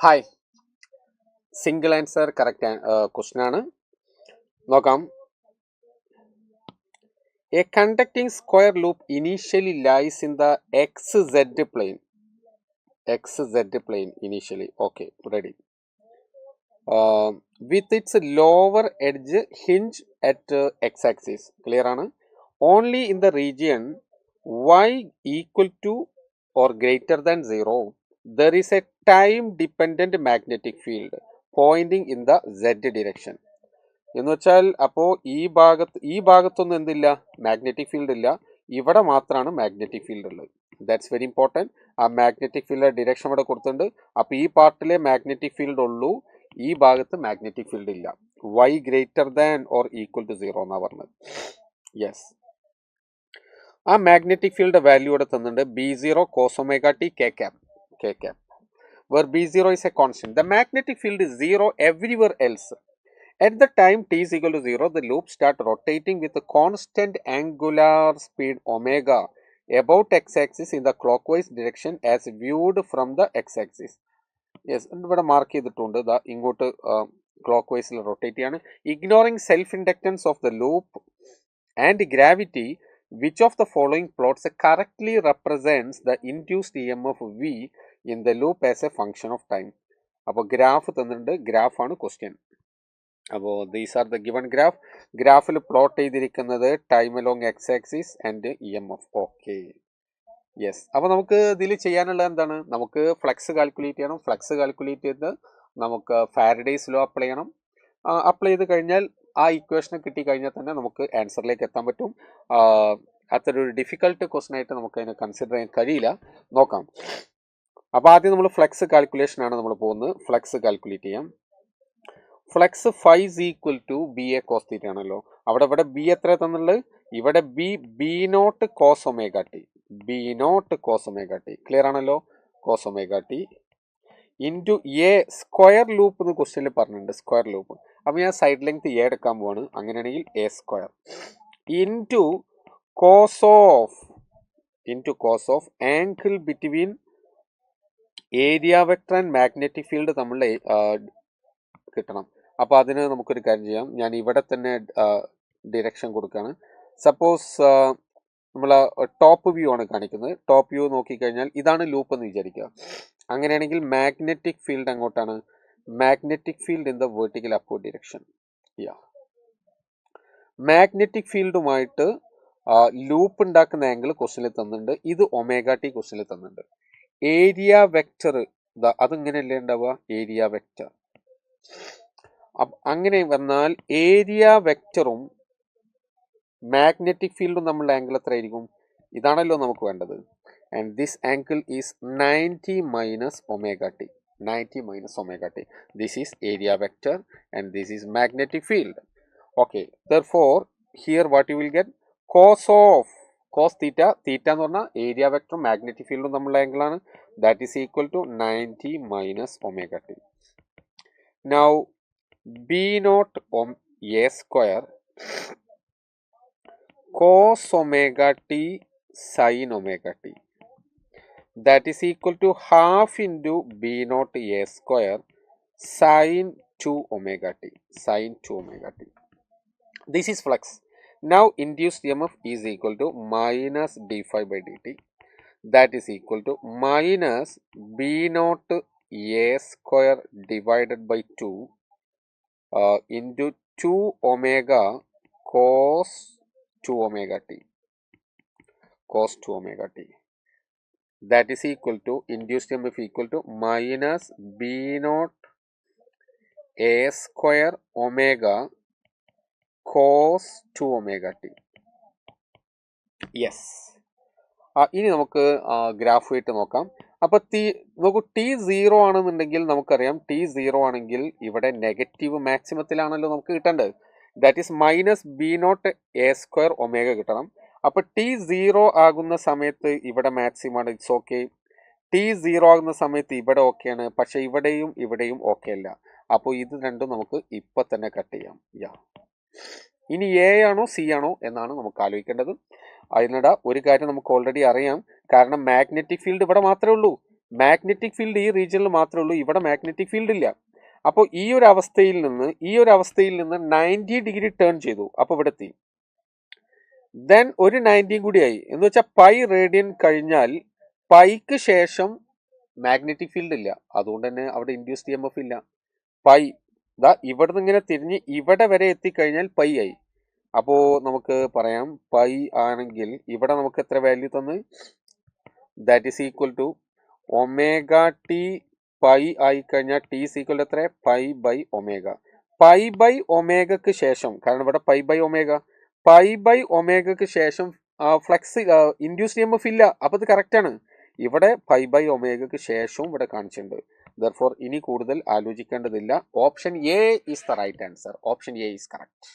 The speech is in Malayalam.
Hi, single answer correct question ആണ്. നോക്കാം. A conducting square loop initially lies in the x z plane initially. Okay, ready. With its lower edge hinge at x axis. Clear ആണ്. Only in the region y equal to or greater than 0 there is a time dependent magnetic field pointing in the z direction. എന്ന് വെച്ചാൽ അപ്പോൾ ഈ ഭാഗത്തൊന്നും എന്തില്ല, മാഗ്നറ്റിക് ഫീൽഡ് ഇല്ല. ഇവിടെ മാത്രമാണ് മാഗ്നറ്റിക് ഫീൽഡ് ഉള്ളത്. That's very important. ആ മാഗ്നറ്റിക് ഫീൽഡ് ഡിറക്ഷൻ ഇവിടെ കൊടുത്തിട്ടുണ്ട്. അപ്പോൾ ഈ പാർട്ടിലെ മാഗ്നറ്റിക് ഫീൽഡ് ഉള്ളൂ, ഈ ഭാഗത്ത് മാഗ്നറ്റിക് ഫീൽഡ് ഇല്ല. y greater than or equal to 0 എന്നാണ് പറഞ്ഞത്. യെസ്, ആ മാഗ്നറ്റിക് ഫീൽഡ് വാല്യൂ ഇവിടെ തന്നിട്ടുണ്ട്. B0 cos omega t k cap where B0 is a constant. The magnetic field is 0 everywhere else. At the time t is equal to 0, the loop start rotating with a constant angular speed omega about x-axis in the clockwise direction as viewed from the x-axis. Yes, ഇവിടെ മാർക്ക് ചെയ്തിട്ടുണ്ട്. ദാ ഇങ്ങോട്ട് ക്ലോക്ക് റൊട്ടേറ്റ് ചെയ്യാണ്. Ignoring self inductance of the loop and gravity, which of the following plots correctly represents the induced EMF V in the loop as a function of time? അപ്പോൾ ഗ്രാഫ് തന്നിട്ടുണ്ട്. ഗ്രാഫാണ് ക്വസ്റ്റ്യൻ. അപ്പോൾ these are the given graph. ഗ്രാഫിൽ പ്ലോട്ട് ചെയ്തിരിക്കുന്നത് time along X axis and EMF. Okay, yes. അപ്പോൾ നമുക്ക് ഇതിൽ ചെയ്യാനുള്ളത് എന്താണ്? നമുക്ക് ഫ്ലക്സ് കാൽക്കുലേറ്റ് ചെയ്യണം. ഫ്ലക്സ് കാൽക്കുലേറ്റ് ചെയ്ത് നമുക്ക് ഫാരഡേസ് ലോ അപ്ലൈ ചെയ്യണം. അപ്ലൈ ചെയ്ത് കഴിഞ്ഞാൽ ആ ഇക്വേഷൻ കിട്ടിക്കഴിഞ്ഞാൽ തന്നെ നമുക്ക് ആൻസറിലേക്ക് എത്താൻ പറ്റും. അത്രയൊരു ഡിഫിക്കൽട്ട് ക്വസ്റ്റൻ ആയിട്ട് നമുക്ക് അതിനെ കൺസിഡർ ചെയ്യാൻ കഴിയില്ല. നോക്കാം. അപ്പോൾ ആദ്യം നമ്മൾ ഫ്ലക്സ് കാൽക്കുലേഷൻ ആണ് നമ്മൾ പോകുന്നത്. ഫ്ലക്സ് കാൽക്കുലേറ്റ് ചെയ്യാം. Flux phi is equal to B A cos theta ആണല്ലോ. ഇവിടെ ബി എത്ര തന്നുള്ളത്? ഇവിടെ B naught cos omega t. Clear ആണല്ലോ? Cos omega t into a square loop എന്ന് ക്വസ്റ്റ്യനിൽ പറഞ്ഞിട്ടുണ്ട്. Square loop. അപ്പോൾ ഞാൻ സൈഡ് ലെങ്ത് എ എടുക്കാൻ പോവാണ്. അങ്ങനെയാണെങ്കിൽ a square into cos of angle between area vector and magnetic field നമ്മൾ കിട്ടണം. അപ്പോൾ അതിന് നമുക്കൊരു കാര്യം ചെയ്യാം. ഞാൻ ഇവിടെ തന്നെ ഡിറക്ഷൻ കൊടുക്കുകയാണ്. സപ്പോസ് നമ്മൾ ടോപ്പ് വ്യൂ ആണ് കാണിക്കുന്നത്. ടോപ്പ് വ്യൂ നോക്കിക്കഴിഞ്ഞാൽ ഇതാണ് ലൂപ്പ് എന്ന് വിചാരിക്കുക. അങ്ങനെയാണെങ്കിൽ മാഗ്നറ്റിക് ഫീൽഡ് അങ്ങോട്ടാണ്. Magnetic field in the vertical upward direction. Magnetic ഫീൽഡുമായിട്ട് ലൂപ്പ് ഉണ്ടാക്കുന്ന ആംഗിൾ ക്വസ്റ്റ്യനിൽ തന്നിട്ടുണ്ട്. ഇത് ഒമേഗ ടി ക്വസ്റ്റ്യനിൽ തന്നിട്ടുണ്ട്. ഏരിയ വെക്ടർ അതിങ്ങനെയല്ലേ ഉണ്ടാവുക? Area vector. അങ്ങനെ വന്നാൽ ഏരിയ വെക്ടറും മാഗ്നറ്റിക് ഫീൽഡും തമ്മിലുള്ള ആംഗിൾ എത്രയായിരിക്കും? ഇതാണല്ലോ നമുക്ക് വേണ്ടത്. And this angle is 90 minus omega T. This is area vector and this is magnetic field. Okay, therefore here what you will get? Cos theta എന്ന് പറഞ്ഞാൽ ഏരിയ വെക്ടറും മാഗ്നറ്റിക് ഫീൽഡും തമ്മിലുള്ള ആംഗിൾ ആണ്. That is equal to 90 minus omega t. Now b naught a square cos omega t sin omega t, that is equal to half into b naught a square sin 2 omega t. This is flux. Now induced EMF is equal to minus d phi by dt, that is equal to minus b naught a square divided by 2 into 2 omega cos 2 omega t. That is equal to induced EMF equal to minus b naught a square omega cos 2 omega t. Yes. ഇനി നമുക്ക് ഗ്രാഫ് ആയിട്ട് നോക്കാം. അപ്പോൾ നോക്കൂ, ടി 0 ആണെന്നുണ്ടെങ്കിൽ നമുക്കറിയാം, ടി 0 ആണെങ്കിൽ ഇവിടെ നെഗറ്റീവ് മാക്സിമത്തിലാണല്ലോ നമുക്ക് കിട്ടേണ്ടത്. That is minus b naught a square omega കിട്ടണം. അപ്പോൾ ടി 0 ആകുന്ന സമയത്ത് ഇവിടെ മാക്സിമം ആണ്. It's okay. ടി 0 ആകുന്ന സമയത്ത് ഇവിടെ ഓക്കെയാണ്. പക്ഷെ ഇവിടെയും ഓക്കെ അല്ല. അപ്പോൾ ഇത് രണ്ടും നമുക്ക് ഇപ്പം തന്നെ കട്ട് ചെയ്യാം. ഇനി എ ആണോ സി ആണോ എന്നാണ് നമുക്ക് ആലോചിക്കേണ്ടത്. അതിനിടെ ഒരു കാര്യം നമുക്ക് ഓൾറെഡി അറിയാം. കാരണം മാഗ്നറ്റിക് ഫീൽഡ് ഇവിടെ മാത്രമേ ഉള്ളൂ. മാഗ്നറ്റിക് ഫീൽഡ് ഈ റീജിയനിൽ മാത്രമേ ഉള്ളൂ, ഇവിടെ മാഗ്നറ്റിക് ഫീൽഡ് ഇല്ല. അപ്പോൾ ഈ ഒരു അവസ്ഥയിൽ നിന്ന് 90 ഡിഗ്രി ടേൺ ചെയ്തു, അപ്പോൾ ഇവിടെ എത്തി. ദെൻ ഒരു 90 കൂടിയായി എന്ന് വെച്ചാൽ പൈ റേഡിയൻ കഴിഞ്ഞാൽ പൈക്ക് ശേഷം മാഗ്നറ്റിക് ഫീൽഡ് ഇല്ല, അതുകൊണ്ട് തന്നെ അവിടെ ഇൻഡ്യൂസ്ഡ് EMF ഇല്ല. പൈ ഇവിടെ നിന്ന് ഇങ്ങനെ തിരിഞ്ഞ് ഇവിടെ വരെ എത്തിക്കഴിഞ്ഞാൽ പൈ ആയി. അപ്പോൾ നമുക്ക് പറയാം പൈ ആണെങ്കിൽ ഇവിടെ നമുക്ക് എത്ര വാല്യൂ തന്ന്, that is equal to omega t pi ആയി കഴിഞ്ഞാൽ ടി ഈസ് ഈക്വൽ എത്ര, pi by omega. Pi by ഒമേഗക്ക് ശേഷം, കാരണം ഇവിടെ പൈ ബൈ ഒമേഗക്ക് ശേഷം ഫ്ലക്സ് ഇൻഡ്യൂസ്ഡ് EMF ഇല്ല, അപ്പോൾ ഇത് കറക്റ്റാണ്. ഇവിടെ പൈ ബൈ ഒമേഗക്ക് ശേഷവും ഇവിടെ കാണിച്ചിട്ടുണ്ട്. ദർഫോർ ഇനി കൂടുതൽ ആലോചിക്കേണ്ടതില്ല. Option A is the right answer. Option A is correct.